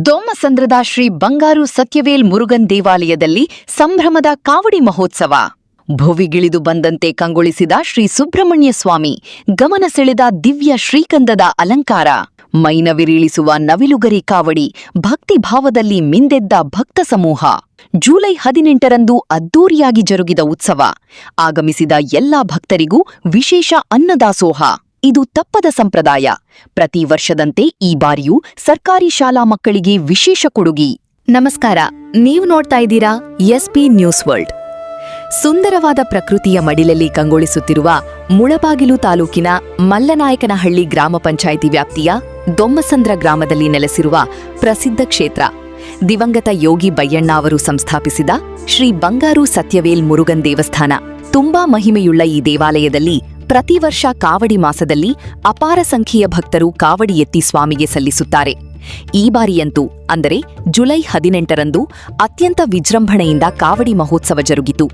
ದೊಮ್ಮಸಂದ್ರದ ಶ್ರೀ ಬಂಗಾರು ಸತ್ಯವೇಲ್ ಮುರುಗನ್ ದೇವಾಲಯದಲ್ಲಿ ಸಂಭ್ರಮದ ಕಾವಡಿ ಮಹೋತ್ಸವ. ಭುವಿಗಿಳಿದು ಬಂದಂತೆ ಕಂಗೊಳಿಸಿದ ಶ್ರೀ ಸುಬ್ರಹ್ಮಣ್ಯ ಸ್ವಾಮಿ, ಗಮನ ಸೆಳೆದ ದಿವ್ಯ ಶ್ರೀಕಂದದ ಅಲಂಕಾರ, ಮೈನವಿರೀಳಿಸುವ ನವಿಲುಗರಿ ಕಾವಡಿ, ಭಕ್ತಿಭಾವದಲ್ಲಿ ಮಿಂದೆದ್ದ ಭಕ್ತ ಸಮೂಹ. ಜುಲೈ 18ರಂದು ಅದ್ದೂರಿಯಾಗಿ ಜರುಗಿದ ಉತ್ಸವ. ಆಗಮಿಸಿದ ಎಲ್ಲಾ ಭಕ್ತರಿಗೂ ವಿಶೇಷ ಅನ್ನದಾಸೋಹ. ಇದು ತಪ್ಪದ ಸಂಪ್ರದಾಯ. ಪ್ರತಿ ವರ್ಷದಂತೆ ಈ ಬಾರಿಯೂ ಸರ್ಕಾರಿ ಶಾಲಾ ಮಕ್ಕಳಿಗೆ ವಿಶೇಷ ಕೊಡುಗೆ. ನಮಸ್ಕಾರ, ನೀವು ನೋಡ್ತಾ ಇದ್ದೀರಾ ಎಸ್ಪಿ ನ್ಯೂಸ್ ವರ್ಲ್ಡ್. ಸುಂದರವಾದ ಪ್ರಕೃತಿಯ ಮಡಿಲಲ್ಲಿ ಕಂಗೊಳಿಸುತ್ತಿರುವ ಮುಳಬಾಗಿಲು ತಾಲೂಕಿನ ಮಲ್ಲನಾಯಕನಹಳ್ಳಿ ಗ್ರಾಮ ಪಂಚಾಯಿತಿ ವ್ಯಾಪ್ತಿಯ ದೊಮ್ಮಸಂದ್ರ ಗ್ರಾಮದಲ್ಲಿ ನೆಲೆಸಿರುವ ಪ್ರಸಿದ್ಧ ಕ್ಷೇತ್ರ, ದಿವಂಗತ ಯೋಗಿ ಬಯ್ಯಣ್ಣ ಅವರು ಸಂಸ್ಥಾಪಿಸಿದ ಶ್ರೀ ಬಂಗಾರು ಸತ್ಯವೇಲ್ ಮುರುಗನ್ ದೇವಸ್ಥಾನ. ತುಂಬಾ ಮಹಿಮೆಯುಳ್ಳ ಈ ದೇವಾಲಯದಲ್ಲಿ ಪ್ರತಿ ವರ್ಷ ಕಾವಡಿ ಮಾಸದಲ್ಲಿ ಅಪಾರ ಸಂಖ್ಯೆಯ ಭಕ್ತರು ಕಾವಡಿ ಎತ್ತಿ ಸ್ವಾಮಿಗೆ ಸಲ್ಲಿಸುತ್ತಾರೆ. ಈ ಬಾರಿಯಂತೂ ಅಂದರೆ ಜುಲೈ 18ರಂದು ಅತ್ಯಂತ ವಿಜೃಂಭಣೆಯಿಂದ ಕಾವಡಿ ಮಹೋತ್ಸವ ಜರುಗಿತು.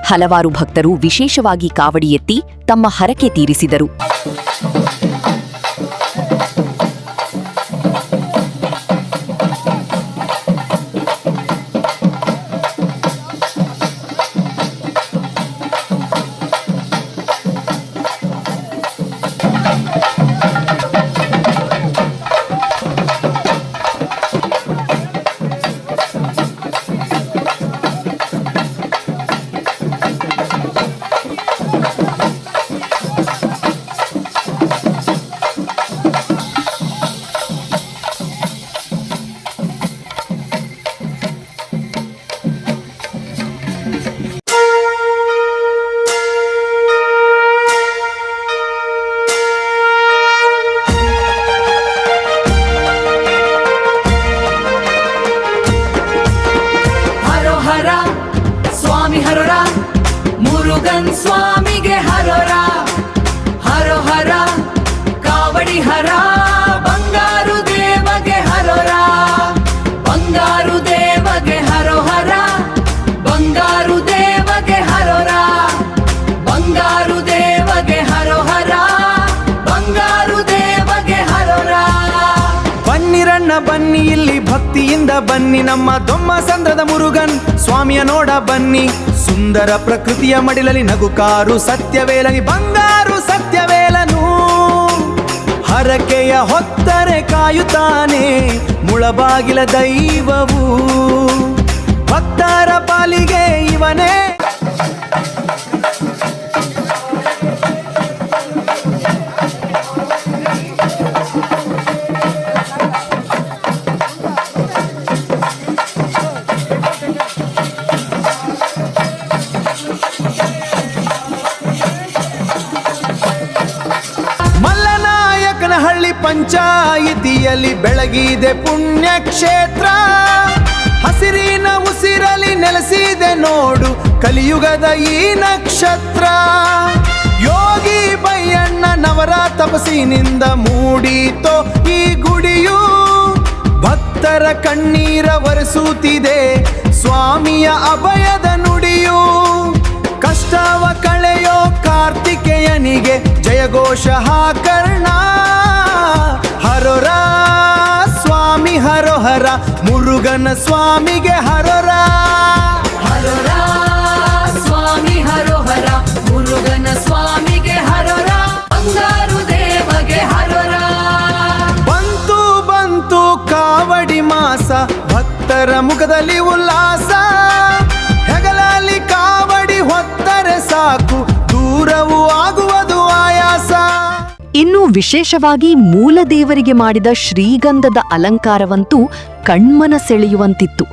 ಹಲವಾರು ಭಕ್ತರು ವಿಶೇಷವಾಗಿ ಕಾವಡಿ ಎತ್ತಿ ತಮ್ಮ ಹರಕೆ ತೀರಿಸಿದರು. ಹರೋರ ಮುರುಗನ್ ಸ್ವಾಮಿಗೆ ಹರೋರ, ಹರೋಹರ ಕಾವಡಿ ಹರ, ಬಂಗಾರು ದೇವಗೆ ಹರೋರ, ಬಂಗಾರು ದೇವಗೆ ಹರೋಹರ, ಬಂಗಾರು ದೇವಗೆ ಹರೋರ, ಬಂಗಾರು ದೇವಗೆ ಹರೋಹರ, ಬಂಗಾರು ದೇವಗೆ ಹರೋರ. ಬನ್ನಿರಣ್ಣ ಬನ್ನಿ, ಇಲ್ಲಿ ಭಕ್ತಿಯಿಂದ ಬನ್ನಿ, ನಮ್ಮ ದೊಮ್ಮಸಂದ್ರದ ಮುರುಗನ್ ಸ್ವಾಮಿಯ ನೋಡ ಬನ್ನಿ. ಸುಂದರ ಪ್ರಕೃತಿಯ ಮಡಿಲಲ್ಲಿ ನಗುಕಾರು ಸತ್ಯವೇಲನಿ ಬಂಗಾರು ಸತ್ಯವೇಲನು. ಹರಕೆಯ ಹೊತ್ತರೆ ಕಾಯುತ್ತಾನೆ ಮುಳಬಾಗಿಲ ದೈವವು, ಭಕ್ತರ ಪಾಲಿಗೆ ಇವನೇ. ಮಲ್ಲನಾಯಕನಹಳ್ಳಿ ಪಂಚಾಯಿತಿಯಲ್ಲಿ ಬೆಳಗಿದೆ ಪುಣ್ಯಕ್ಷೇತ್ರ, ಹಸಿರಿನ ಉಸಿರಲಿ ನೆಲೆಸಿದೆ ನೋಡು ಕಲಿಯುಗದ ಈ ನಕ್ಷತ್ರ. ಯೋಗಿ ಬಯ್ಯಣ್ಣನವರ ತಪಸ್ಸಿನಿಂದ ಮೂಡಿತೋ ಈ ಗುಡಿಯು, ಭಕ್ತರ ಕಣ್ಣೀರ ಒರೆಸುತ್ತಿದೆ ಸ್ವಾಮಿಯ ಅಭಯದ ನುಡಿಯು. ಕಷ್ಟವ ಕಳೆಯೋ ಕಾರ್ತಿಕೇಯನಿಗೆ ಜಯಘೋಷ ಹಾಕರ್ಣ. ಹರೋರ ಸ್ವಾಮಿ ಹರೋಹರ, ಮುರುಗನ ಸ್ವಾಮಿಗೆ ಹರೋರ, ಹರೋರ ಸ್ವಾಮಿ ಹರೋಹರ, ಮುರುಗನ ಸ್ವಾಮಿಗೆ ಹರೋರ, ಬಂಗಾರು ದೇವಗೆ ಹರೋರ. ಬಂತು ಬಂತು ಕಾವಡಿ ಮಾಸ, ಭಕ್ತರ ಮುಖದಲ್ಲಿ ಉಲ್ಲಾಸ, ಹೆಗಲಲ್ಲಿ ಕಾವಡಿ ಹೊತ್ತರೆ ಸಾಕು ದೂರವೂ ಆಗುವುದು ಆಯಾಸ. ಇನ್ನು ವಿಶೇಷವಾಗಿ ಮೂಲ ದೇವರಿಗೆ ಮಾಡಿದ ಶ್ರೀಗಂಧದ ಅಲಂಕಾರವಂತೂ ಕಣ್ಮನ ಸೆಳೆಯುವಂತಿತ್ತು.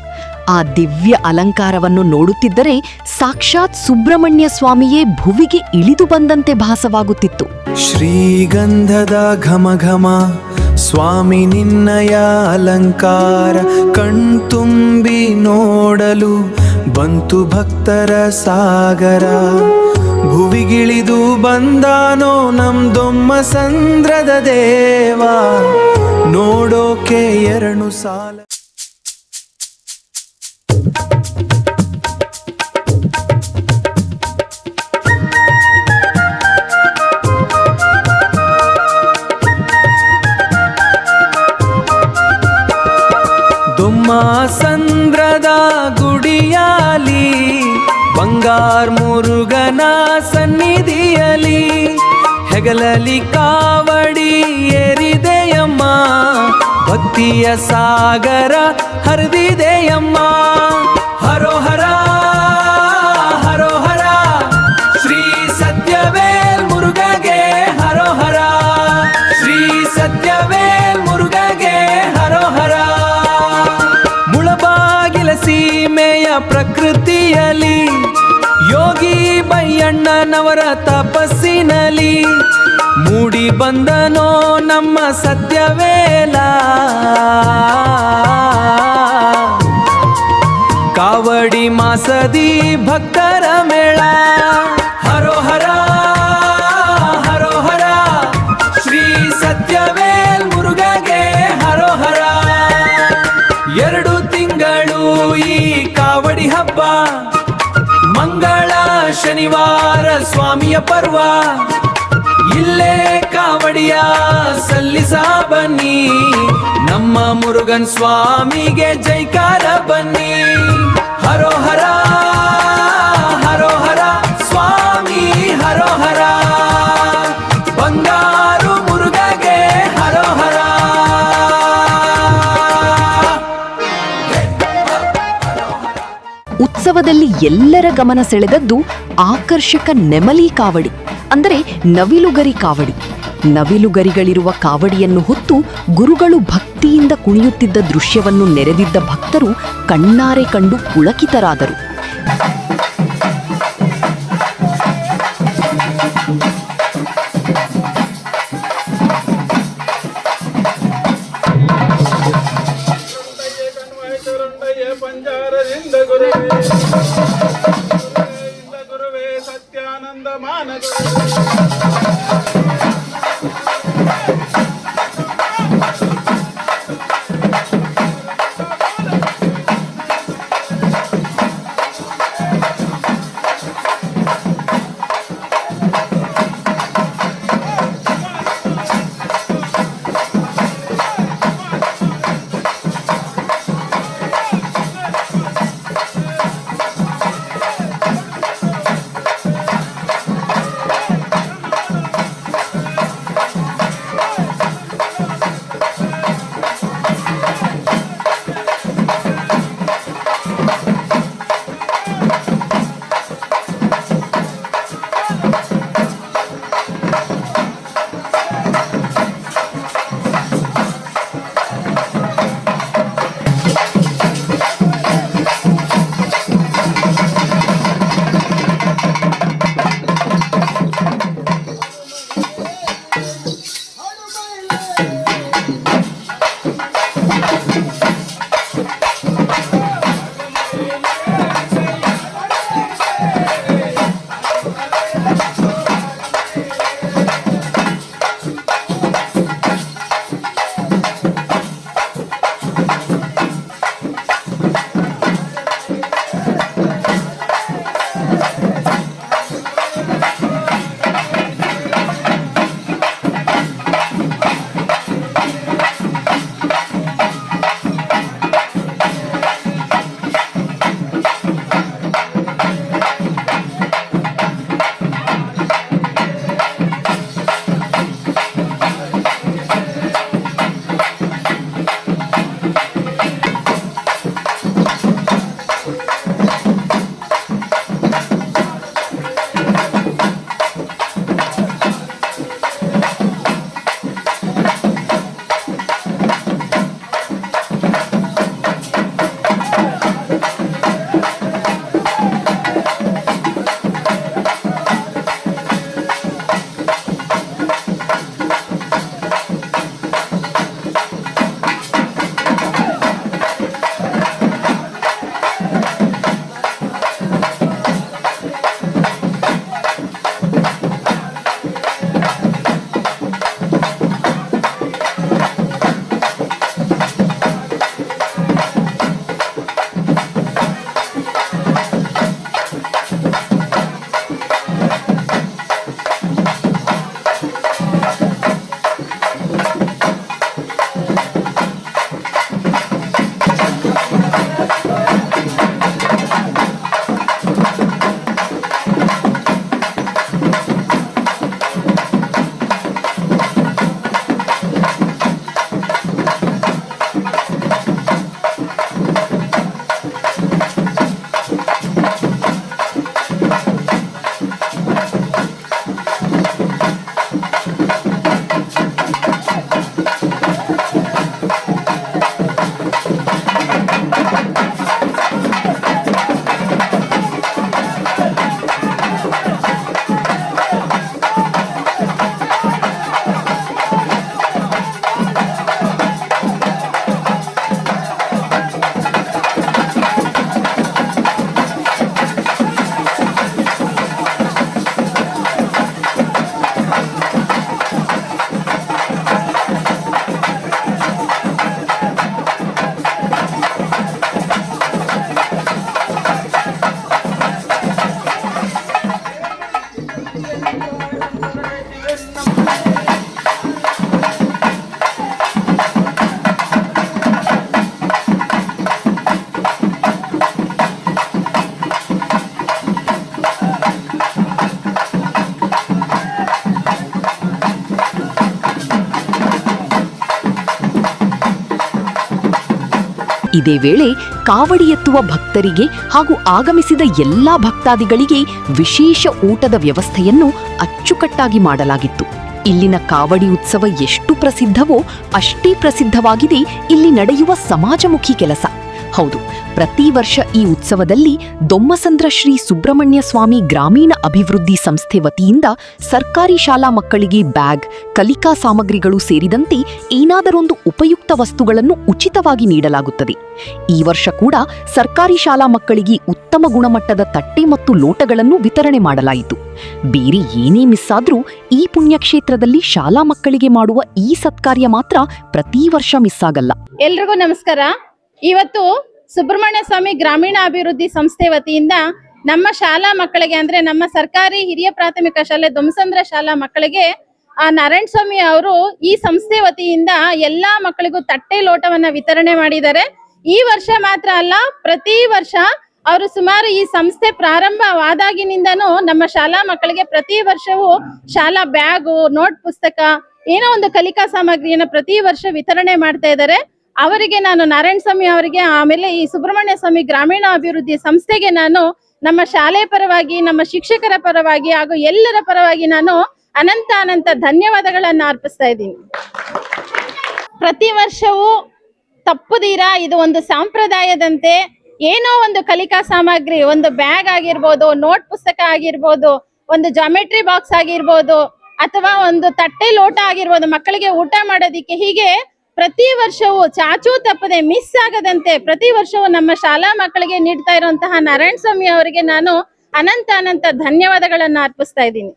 ಆ ದಿವ್ಯ ಅಲಂಕಾರವನ್ನು ನೋಡುತ್ತಿದ್ದರೆ ಸಾಕ್ಷಾತ್ ಸುಬ್ರಹ್ಮಣ್ಯ ಸ್ವಾಮಿಯೇ ಭುವಿಗೆ ಇಳಿದು ಬಂದಂತೆ ಭಾಸವಾಗುತ್ತಿತ್ತು. ಶ್ರೀಗಂಧದ ಘಮ ಘಮ ಸ್ವಾಮಿ ನಿನ್ನಯ ಅಲಂಕಾರ, ಕಣ್ತುಂಬಿ ನೋಡಲು ಬಂತು ಭಕ್ತರ ಸಾಗರ. ಭುವಿಗಿಳಿದು ಬಂದಾನೋ ನಮ್ ದೊಮ್ಮಸಂದ್ರದ ದೇವ, ನೋಡೋಕೆ ಎರಡು ಸಾಲ. ಭಸ್ಮಾಸಂದ್ರದ ಗುಡಿಯಾಲಿ ಬಂಗಾರ ಮುರುಗನ ಸನ್ನಿಧಿಯಲಿ ಹೆಗಲಲಿ ಕಾವಡಿ ಏರಿದೆಯಮ್ಮ, ಭಕ್ತಿಯ ಸಾಗರ ಹರಿದಿದೆಯಮ್ಮ. ಹರೋಹರ ಹರೋಹರ ಶ್ರೀ ಸತ್ಯವೇಲ್ ಮುರುಗಗೆ ಹರೋಹರ, ಶ್ರೀ ಸತ್ಯವೇಲ್ ಮುರುಗಗೆ ಹರೋಹರ. ಮುಳಬಾಗಿಲ ಸೀಮೆಯ ಪ್ರಕೃತಿಯಲಿ ಯೋಗಿ ಬಯ್ಯಣ್ಣನವರ ತಪಸ್ಸಿನಲಿ ಮೂಡಿ ಬಂದನೋ ನಮ್ಮ ಸತ್ಯವೇಲ. ಕಾವಡಿ ಮಾಸದಿ ಭಕ್ತರ ಮೇಳ. ಹರೋಹರ ಹರೋಹರ ಶ್ರೀ ಸತ್ಯವೇಲ್ ಮುರುಗಗೆ ಹರೋಹರ. 2 ತಿಂಗಳು ಈ ಕಾವಡಿ ಹಬ್ಬ, ಮಂಗಳ ಶನಿವಾರ ಸ್ವಾಮಿಯ ಪರ್ವ. ಇಲ್ಲೇ ಕಾವಡಿಯ ಸಲ್ಲಿಸ ಬನ್ನಿ, ನಮ್ಮ ಮುರುಗನ್ ಸ್ವಾಮಿಗೆ ಜೈಕಾರ ಬನ್ನಿ. ಹರೋಹರ ಹರೋಹರ ಸ್ವಾಮಿ ಹರೋಹರ, ಬಂಗಾರು ಮುರುಗಗೆ ಹರೋಹರ. ಉತ್ಸವದಲ್ಲಿ ಎಲ್ಲರ ಗಮನ ಸೆಳೆದದ್ದು ಆಕರ್ಷಕ ನೆಮಲಿ ಕಾವಡಿ, ಅಂದರೆ ನವಿಲುಗರಿ ಕಾವಡಿ. ನವಿಲುಗರಿಗಳಿರುವ ಕಾವಡಿಯನ್ನು ಹೊತ್ತು ಗುರುಗಳು ಭಕ್ತಿಯಿಂದ ಕುಣಿಯುತ್ತಿದ್ದ ದೃಶ್ಯವನ್ನು ನೆರೆದಿದ್ದ ಭಕ್ತರು ಕಣ್ಣಾರೆ ಕಂಡು ಪುಳಕಿತರಾದರು. ಗುರುವೇ ಸತ್ಯಾನಂದ ಮಾನದ ಇದೇ ವೇಳೆ ಕಾವಡಿ ಎತ್ತುವ ಭಕ್ತರಿಗೆ ಹಾಗೂ ಆಗಮಿಸಿದ ಎಲ್ಲಾ ಭಕ್ತಾದಿಗಳಿಗೆ ವಿಶೇಷ ಊಟದ ವ್ಯವಸ್ಥೆಯನ್ನು ಅಚ್ಚುಕಟ್ಟಾಗಿ ಮಾಡಲಾಗಿತ್ತು. ಇಲ್ಲಿನ ಕಾವಡಿ ಉತ್ಸವ ಎಷ್ಟು ಪ್ರಸಿದ್ಧವೋ ಅಷ್ಟೇ ಪ್ರಸಿದ್ಧವಾಗಿದೆ ಇಲ್ಲಿ ನಡೆಯುವ ಸಮಾಜಮುಖಿ ಕೆಲಸ. ಹೌದು, ಪ್ರತಿ ವರ್ಷ ಈ ಉತ್ಸವದಲ್ಲಿ ದೊಮ್ಮಸಂದ್ರ ಶ್ರೀ ಸುಬ್ರಹ್ಮಣ್ಯ ಸ್ವಾಮಿ ಗ್ರಾಮೀಣ ಅಭಿವೃದ್ಧಿ ಸಂಸ್ಥೆ ವತಿಯಿಂದ ಸರ್ಕಾರಿ ಶಾಲಾ ಮಕ್ಕಳಿಗೆ ಬ್ಯಾಗ್, ಕಲಿಕಾ ಸಾಮಗ್ರಿಗಳು ಸೇರಿದಂತೆ ಏನಾದರೊಂದು ಉಪಯುಕ್ತ ವಸ್ತುಗಳನ್ನು ಉಚಿತವಾಗಿ ನೀಡಲಾಗುತ್ತದೆ. ಈ ವರ್ಷ ಕೂಡ ಸರ್ಕಾರಿ ಶಾಲಾ ಮಕ್ಕಳಿಗೆ ಉತ್ತಮ ಗುಣಮಟ್ಟದ ತಟ್ಟೆ ಮತ್ತು ಲೋಟಗಳನ್ನು ವಿತರಣೆ ಮಾಡಲಾಯಿತು. ಬೇರೆ ಏನೇ ಮಿಸ್ ಆದ್ರೂ ಈ ಪುಣ್ಯಕ್ಷೇತ್ರದಲ್ಲಿ ಶಾಲಾ ಮಕ್ಕಳಿಗೆ ಮಾಡುವ ಈ ಸತ್ಕಾರ್ಯ ಮಾತ್ರ ಪ್ರತಿ ವರ್ಷ ಮಿಸ್ ಆಗಲ್ಲ. ಎಲ್ರಿಗೂ ನಮಸ್ಕಾರ. ಇವತ್ತು ಸುಬ್ರಹ್ಮಣ್ಯ ಸ್ವಾಮಿ ಗ್ರಾಮೀಣ ಅಭಿವೃದ್ಧಿ ಸಂಸ್ಥೆ ವತಿಯಿಂದ ನಮ್ಮ ಶಾಲಾ ಮಕ್ಕಳಿಗೆ ಅಂದ್ರೆ ನಮ್ಮ ಸರ್ಕಾರಿ ಹಿರಿಯ ಪ್ರಾಥಮಿಕ ಶಾಲೆ ದೊಮ್ಮಸಂದ್ರ ಶಾಲಾ ಮಕ್ಕಳಿಗೆ ನಾರಾಯಣ ಸ್ವಾಮಿ ಅವರು ಈ ಸಂಸ್ಥೆ ವತಿಯಿಂದ ಎಲ್ಲಾ ಮಕ್ಕಳಿಗೂ ತಟ್ಟೆ ಲೋಟವನ್ನ ವಿತರಣೆ ಮಾಡಿದ್ದಾರೆ. ಈ ವರ್ಷ ಮಾತ್ರ ಅಲ್ಲ, ಪ್ರತಿ ವರ್ಷ ಅವರು ಸುಮಾರು ಈ ಸಂಸ್ಥೆ ಪ್ರಾರಂಭವಾದಾಗಿನಿಂದನೂ ನಮ್ಮ ಶಾಲಾ ಮಕ್ಕಳಿಗೆ ಪ್ರತಿ ವರ್ಷವೂ ಶಾಲಾ ಬ್ಯಾಗು, ನೋಟ್ ಪುಸ್ತಕ, ಏನೋ ಒಂದು ಕಲಿಕಾ ಸಾಮಗ್ರಿಯನ್ನ ಪ್ರತಿ ವರ್ಷ ವಿತರಣೆ ಮಾಡ್ತಾ ಇದ್ದಾರೆ. ಅವರಿಗೆ ನಾನು ನಾರಾಯಣ ಸ್ವಾಮಿ ಅವರಿಗೆ, ಆಮೇಲೆ ಈ ಸುಬ್ರಹ್ಮಣ್ಯ ಸ್ವಾಮಿ ಗ್ರಾಮೀಣ ಅಭಿವೃದ್ಧಿ ಸಂಸ್ಥೆಗೆ ನಾನು ನಮ್ಮ ಶಾಲೆ ಪರವಾಗಿ, ನಮ್ಮ ಶಿಕ್ಷಕರ ಪರವಾಗಿ ಹಾಗೂ ಎಲ್ಲರ ಪರವಾಗಿ ನಾನು ಅನಂತ ಧನ್ಯವಾದಗಳನ್ನು ಅರ್ಪಿಸ್ತಾ ಇದ್ದೀನಿ. ಪ್ರತಿ ವರ್ಷವೂ ತಪ್ಪುದೀರಾ ಇದು ಒಂದು ಸಂಪ್ರದಾಯದಂತೆ ಏನೋ ಒಂದು ಕಲಿಕಾ ಸಾಮಗ್ರಿ, ಒಂದು ಬ್ಯಾಗ್ ಆಗಿರ್ಬೋದು, ನೋಟ್ ಪುಸ್ತಕ ಆಗಿರ್ಬೋದು, ಒಂದು ಜಾಮೆಟ್ರಿ ಬಾಕ್ಸ್ ಆಗಿರ್ಬೋದು, ಅಥವಾ ಒಂದು ತಟ್ಟೆ ಲೋಟ ಆಗಿರ್ಬೋದು, ಮಕ್ಕಳಿಗೆ ಊಟ ಮಾಡೋದಿಕ್ಕೆ, ಹೀಗೆ ಪ್ರತಿ ವರ್ಷವೂ ಚಾಚೂ ತಪ್ಪದೆ ಮಿಸ್ ಆಗದಂತೆ ಪ್ರತಿ ವರ್ಷವೂ ನಮ್ಮ ಶಾಲಾ ಮಕ್ಕಳಿಗೆ ನೀಡ್ತಾ ಇರುವಂತಹ ನಾರಾಯಣ ಸ್ವಾಮಿ ಅವರಿಗೆ ನಾನು ಅನಂತ ಧನ್ಯವಾದಗಳನ್ನು ಅರ್ಪಿಸ್ತಾ ಇದ್ದೀನಿ.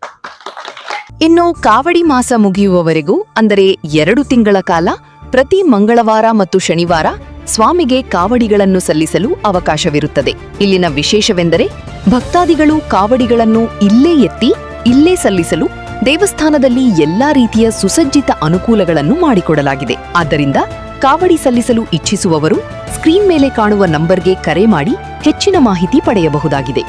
ಇನ್ನು ಕಾವಡಿ ಮಾಸ ಮುಗಿಯುವವರೆಗೂ, ಅಂದರೆ 2 ತಿಂಗಳ ಕಾಲ ಪ್ರತಿ ಮಂಗಳವಾರ ಮತ್ತು ಶನಿವಾರ ಸ್ವಾಮಿಗೆ ಕಾವಡಿಗಳನ್ನು ಸಲ್ಲಿಸಲು ಅವಕಾಶವಿರುತ್ತದೆ. ಇಲ್ಲಿನ ವಿಶೇಷವೆಂದರೆ ಭಕ್ತಾದಿಗಳು ಕಾವಡಿಗಳನ್ನು ಇಲ್ಲೇ ಎತ್ತಿ ಇಲ್ಲೇ ಸಲ್ಲಿಸಲು ದೇವಸ್ಥಾನದಲ್ಲಿ ಎಲ್ಲಾ ರೀತಿಯ ಸುಸಜ್ಜಿತ ಅನುಕೂಲಗಳನ್ನು ಮಾಡಿಕೊಡಲಾಗಿದೆ. ಆದ್ದರಿಂದ ಕಾವಡಿ ಸಲ್ಲಿಸಲು ಇಚ್ಛಿಸುವವರು ಸ್ಕ್ರೀನ್ ಮೇಲೆ ಕಾಣುವ ನಂಬರ್ಗೆ ಕರೆ ಮಾಡಿ ಹೆಚ್ಚಿನ ಮಾಹಿತಿ ಪಡೆಯಬಹುದಾಗಿದೆ.